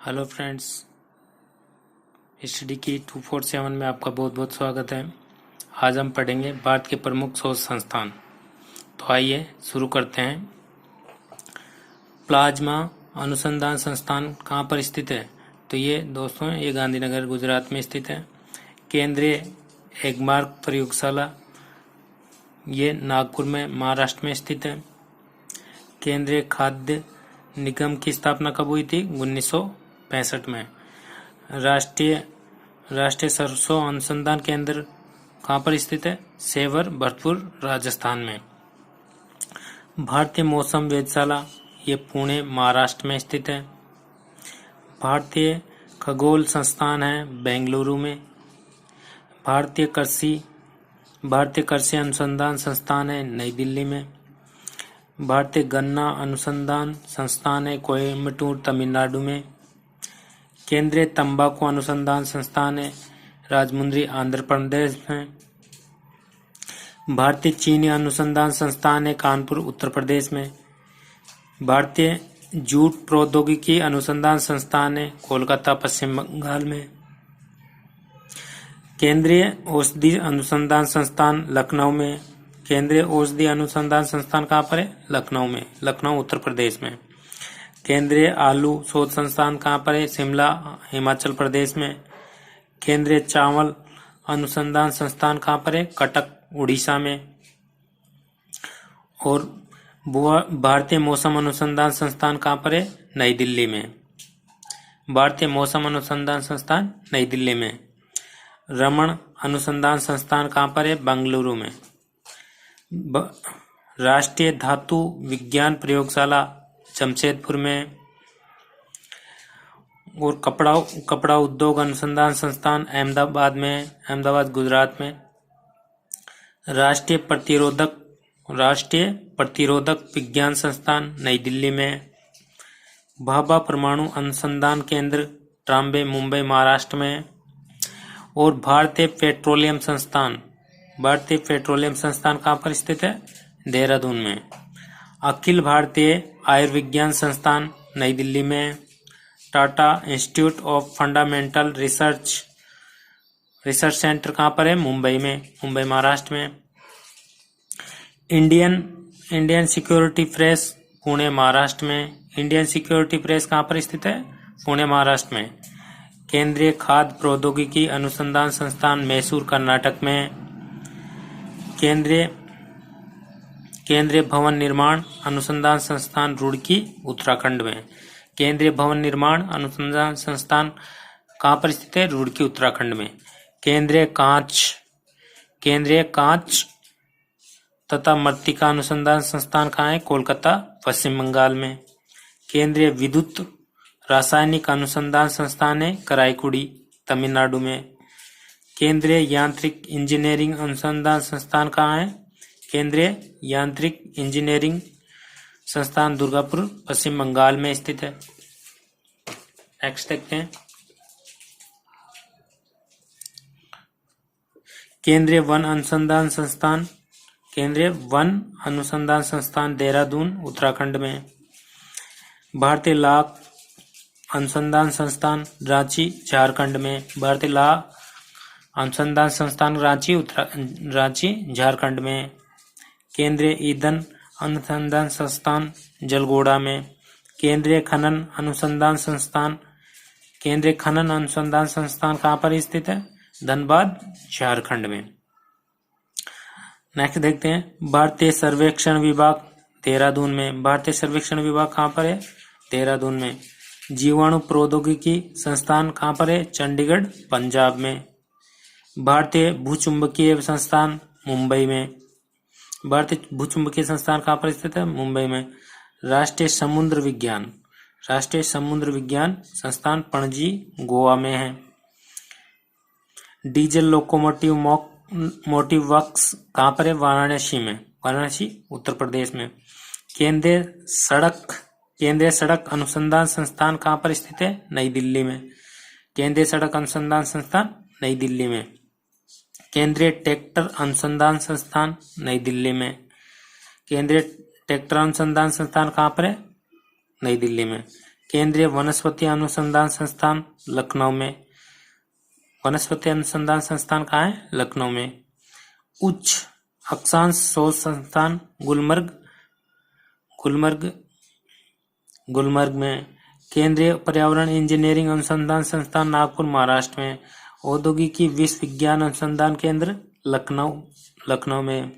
Hello friends, study की 247 में आपका बहुत बहुत स्वागत है। आज हम पढ़ेंगे भारत के प्रमुख शोध संस्थान। तो आइए शुरू करते हैं। प्लाज्मा अनुसंधान संस्थान कहाँ पर स्थित है? तो ये दोस्तों ये गांधीनगर गुजरात में स्थित है। केंद्रीय एगमार्क प्रयोगशाला ये नागपुर में महाराष्ट्र में स्थित है। केंद्रीय खाद्य निगम की स्थापना कब हुई थी? 1965 में। राष्ट्रीय सरसों अनुसंधान केंद्र कहाँ पर स्थित है? सेवर भरतपुर राजस्थान में। भारतीय मौसम वेधशाला ये पुणे महाराष्ट्र में स्थित है। भारतीय खगोल संस्थान है बेंगलुरु में। भारतीय कृषि अनुसंधान संस्थान है नई दिल्ली में। भारतीय गन्ना अनुसंधान संस्थान है कोयम्बटूर तमिलनाडु में। केंद्रीय तंबाकू अनुसंधान संस्थान है राजमुंद्री आंध्र प्रदेश में। भारतीय चीनी अनुसंधान संस्थान है कानपुर उत्तर प्रदेश में। भारतीय जूट प्रौद्योगिकी अनुसंधान संस्थान है कोलकाता पश्चिम बंगाल में। केंद्रीय औषधि अनुसंधान संस्थान लखनऊ में। केंद्रीय औषधि अनुसंधान संस्थान कहाँ पर है? लखनऊ में, लखनऊ उत्तर प्रदेश में। केंद्रीय आलू शोध संस्थान कहाँ पर है? शिमला हिमाचल प्रदेश में। केंद्रीय चावल अनुसंधान संस्थान कहाँ पर है? कटक उड़ीसा में। और भारतीय मौसम अनुसंधान संस्थान कहाँ पर है? नई दिल्ली में। भारतीय मौसम अनुसंधान संस्थान नई दिल्ली में। रमन अनुसंधान संस्थान कहाँ पर है? बेंगलुरु में। राष्ट्रीय धातु विज्ञान प्रयोगशाला जमशेदपुर में। और कपड़ा उद्योग अनुसंधान संस्थान अहमदाबाद में, अहमदाबाद गुजरात में। राष्ट्रीय प्रतिरोधक विज्ञान संस्थान नई दिल्ली में। भाभा परमाणु अनुसंधान केंद्र ट्राम्बे मुंबई महाराष्ट्र में। और भारतीय पेट्रोलियम संस्थान कहाँ पर स्थित है? देहरादून में। अखिल भारतीय आयुर्विज्ञान संस्थान नई दिल्ली में। Tata institute of fundamental research centre कहाँ पर है? मुंबई में, मुंबई महाराष्ट्र में। Indian security press Pune Maharashtra में। इंडियन सिक्योरिटी प्रेस कहाँ पर स्थित है? पुणे महाराष्ट्र में। केंद्रीय खाद्य प्रौद्योगिकी अनुसंधान संस्थान मैसूर कर्नाटक में। केंद्रीय भवन निर्माण अनुसंधान संस्थान रुड़की उत्तराखंड में। केंद्रीय भवन निर्माण अनुसंधान संस्थान कहाँ पर स्थित है? रुड़की उत्तराखंड में। केंद्रीय कांच तथा मृत्तिका अनुसंधान संस्थान कहाँ है? कोलकाता पश्चिम बंगाल में। केंद्रीय विद्युत रासायनिक अनुसंधान संस्थान है कराईकुड़ी तमिलनाडु में। केंद्रीय यांत्रिक इंजीनियरिंग अनुसंधान संस्थान कहाँ है? केंद्रीय यांत्रिक इंजीनियरिंग संस्थान दुर्गापुर पश्चिम बंगाल में स्थित है। नेक्स्ट देखते हैं। केंद्रीय वन अनुसंधान संस्थान देहरादून उत्तराखंड में। भारतीय लाख अनुसंधान संस्थान रांची झारखंड में। भारतीय लाख अनुसंधान संस्थान रांची झारखंड में। केंद्रीय ईंधन अनुसंधान संस्थान जलगोड़ा में। केंद्रीय खनन अनुसंधान संस्थान कहाँ पर स्थित है? धनबाद झारखंड में। नेक्स्ट देखते हैं। भारतीय सर्वेक्षण विभाग देहरादून में। भारतीय सर्वेक्षण विभाग कहाँ पर है? देहरादून में। जीवाणु प्रौद्योगिकी संस्थान कहाँ पर है? चंडीगढ़ पंजाब में। भारतीय भूचुंबकीय संस्थान मुंबई में। भारतीय भूचुंबकीय संस्थान कहाँ पर स्थित है? मुंबई में। राष्ट्रीय समुद्र विज्ञान संस्थान पणजी गोवा में है। डीजल लोकोमोटिव मोटिव वर्क्स कहाँ पर है? वाराणसी में, वाराणसी उत्तर प्रदेश में। केंद्रीय सड़क अनुसंधान संस्थान कहाँ पर स्थित है? नई दिल्ली में। केंद्रीय सड़क अनुसंधान संस्थान नई दिल्ली में। केंद्रीय ट्रैक्टर अनुसंधान संस्थान नई दिल्ली में। केंद्रीय ट्रैक्टर अनुसंधान संस्थान कहाँ पर है? नई दिल्ली में। केंद्रीय वनस्पति अनुसंधान संस्थान लखनऊ में। वनस्पति अनुसंधान संस्थान कहाँ है? लखनऊ में। उच्च अक्षांश शोध संस्थान गुलमर्ग में। केंद्रीय पर्यावरण इंजीनियरिंग अनुसंधान संस्थान नागपुर महाराष्ट्र में। औद्योगिकी विश्वविज्ञान अनुसंधान केंद्र लखनऊ में।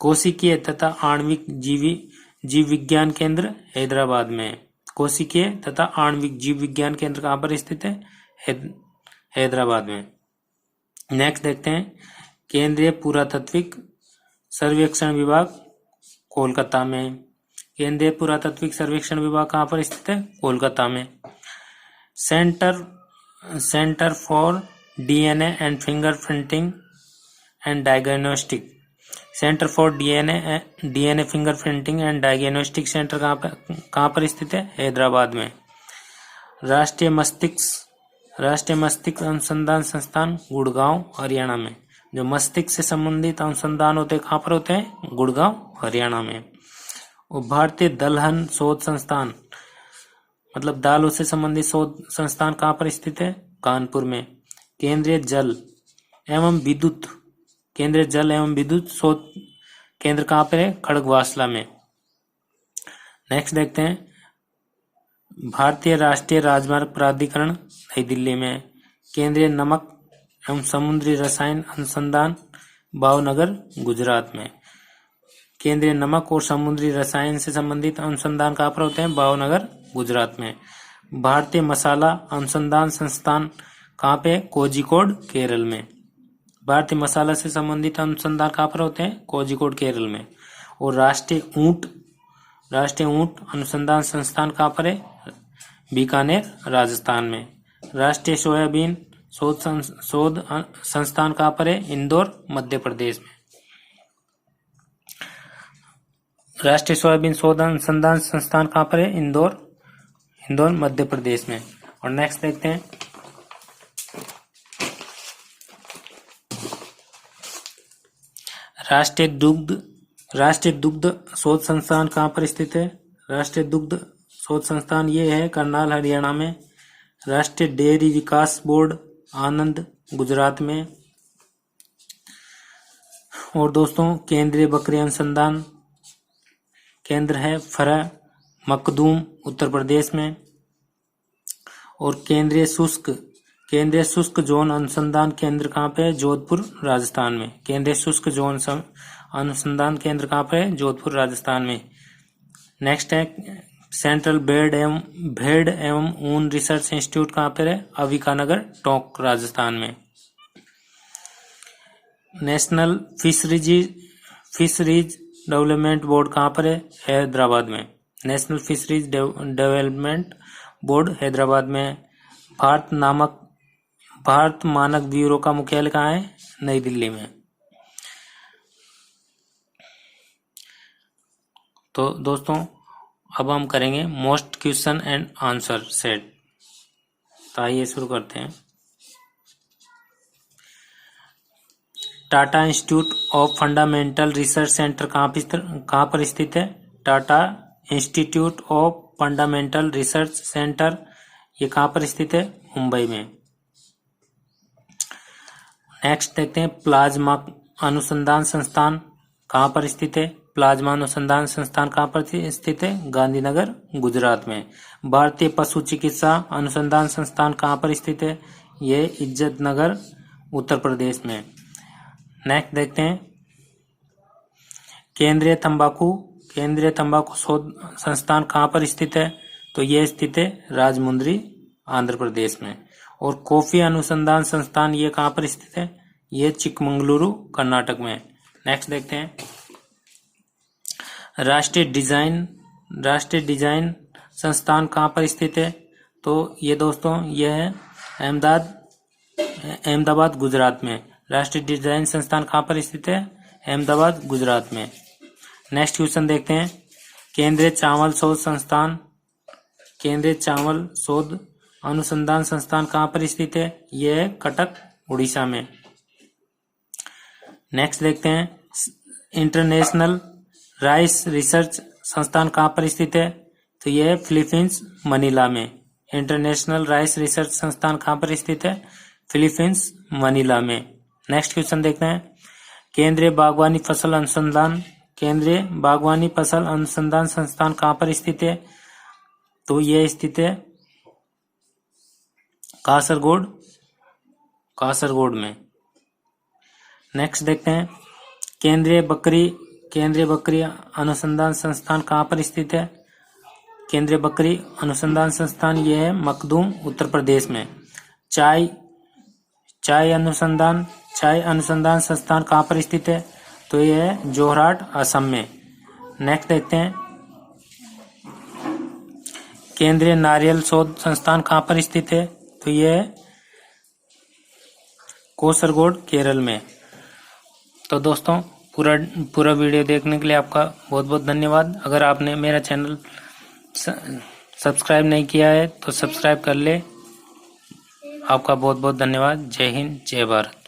कोशिकीय तथा आणविक जीव विज्ञान केंद्र हैदराबाद में। कोशिकीय तथा आणविक जीव विज्ञान केंद्र कहाँ पर स्थित है? हैदराबाद में। नेक्स्ट देखते हैं, केंद्रीय पुरातात्विक सर्वेक्षण विभाग कोलकाता में। केंद्रीय पुरातात्विक सर्वेक्षण विभाग कहाँ पर स्थित है? कोलकाता में। Centre for DNA and fingerprinting and diagnostic. Centre for DNA fingerprinting and diagnostic centre कहाँ पर स्थित है? हैदराबाद में। राष्ट्रीय मस्तिष्क अनुसंधान संस्थान गुड़गांव हरियाणा में। जो मस्तिष्क से संबंधित अनुसंधान होते हैं कहाँ पर होते हैं? गुड़गांव हरियाणा में। और भारतीय दलहन शोध संस्थान, मतलब दालों से संबंधित शोध संस्थान कहाँ पर स्थित है? कानपुर में। केंद्रीय जल एवं विद्युत शोध केंद्र कहाँ पर है? खड़गवासला में। नेक्स्ट देखते हैं, भारतीय राष्ट्रीय राजमार्ग प्राधिकरण नई दिल्ली में। केंद्रीय नमक एवं समुद्री रसायन अनुसंधान भावनगर गुजरात में। केंद्रीय नमक और समुद्री रसायन से संबंधित अनुसंधान कहाँ पर होते हैं? भावनगर गुजरात में। भारतीय मसाला अनुसंधान संस्थान कहाँ पे? कोझिकोड केरल में। भारतीय मसाला से संबंधित अनुसंधान कहाँ पर होते हैं? कोझिकोड केरल में। और राष्ट्रीय ऊंट अनुसंधान संस्थान कहाँ पर है? बीकानेर राजस्थान में। राष्ट्रीय सोयाबीन शोध संस्थान कहाँ पर है? इंदौर मध्य प्रदेश में। राष्ट्रीय सोयाबीन शोध अनुसंधान संस्थान कहाँ पर है? इंदौर मध्य प्रदेश में। और नेक्स्ट देखते हैं, राष्ट्रीय दुग्ध शोध संस्थान कहाँ पर स्थित है? राष्ट्रीय दुग्ध शोध संस्थान ये है करनाल हरियाणा में। राष्ट्रीय डेयरी विकास बोर्ड आनंद गुजरात में। और दोस्तों, केंद्रीय बकरी अनुसंधान केंद्र है फरा मखदूम उत्तर प्रदेश में। और केंद्रीय शुष्क जोन अनुसंधान केंद्र कहाँ पे है? जोधपुर राजस्थान में। केंद्रीय शुष्क जोन अनुसंधान केंद्र कहाँ पे है? जोधपुर राजस्थान में। नेक्स्ट है, सेंट्रल भेड़ एवं ऊन रिसर्च इंस्टीट्यूट कहाँ पे है? अविकानगर टोंक राजस्थान में। नेशनल फिशरीज डेवलपमेंट बोर्ड कहाँ पर है? हैदराबाद में। National fisheries development board Hyderabad में। भारत मानक ब्यूरो का मुख्यालय कहाँ है? नई दिल्ली में। तो दोस्तों, अब हम करेंगे most question and answer set. तो आइए शुरू करते हैं। Tata institute of fundamental research centre कहाँ पर स्थित है? Tata institute of fundamental research centre ये कहाँ पर स्थित है? मुंबई में। नेक्स्ट देखते हैं, प्लाज्मा अनुसंधान संस्थान कहाँ पर स्थित है? प्लाज्मा अनुसंधान संस्थान कहाँ पर स्थित है? गांधीनगर गुजरात में। भारतीय पशु चिकित्सा अनुसंधान संस्थान कहाँ पर स्थित है? ये इज्जतनगर उत्तर प्रदेश में। नेक्स्ट देखते हैं, केंद्रीय तंबाकू शोध संस्थान कहाँ पर स्थित है? तो यह स्थित है राजमुंद्री आंध्र प्रदेश में। और कॉफी अनुसंधान संस्थान ये कहाँ पर स्थित है? ये चिकमंगलुरु कर्नाटक में। नेक्स्ट देखते हैं, राष्ट्रीय डिजाइन संस्थान कहाँ पर स्थित है? तो ये दोस्तों ये है अहमदाबाद गुजरात में। राष्ट्रीय डिजाइन संस्थान कहाँ पर स्थित है? अहमदाबाद गुजरात में। नेक्स्ट क्वेश्चन देखते हैं, केंद्रीय चावल शोध अनुसंधान संस्थान कहाँ पर स्थित है? यह है कटक उड़ीसा में। नेक्स्ट देखते हैं, इंटरनेशनल राइस रिसर्च संस्थान कहाँ पर स्थित है? तो यह है फिलीपींस मनीला में। इंटरनेशनल राइस रिसर्च संस्थान कहाँ पर स्थित है? फिलीपींस मनीला में। नेक्स्ट क्वेश्चन देखते हैं। केंद्रीय बागवानी फसल अनुसंधान संस्थान कहाँ पर स्थित है? तो यह स्थित है कासरगोड में। नेक्स्ट देखते हैं। केंद्रीय बकरी अनुसंधान संस्थान कहाँ पर स्थित है? केंद्रीय बकरी अनुसंधान संस्थान यह है मखदूम, उत्तर प्रदेश में। चाय अनुसंधान संस्थान कहाँ पर स्थित है? तो यह है जोरहाट, असम में। नेक्स्ट देखते हैं। केंद्रीय नारियल शोध संस्थान कहाँ पर स्थित है? तो यह है कोसरगोड, केरल में। तो दोस्तों पूरा वीडियो देखने के लिए आपका बहुत बहुत धन्यवाद। अगर आपने मेरा चैनल सब्सक्राइब नहीं किया है तो सब्सक्राइब कर ले। आपका बहुत बहुत धन्यवाद। जय हिंद, जय भारत।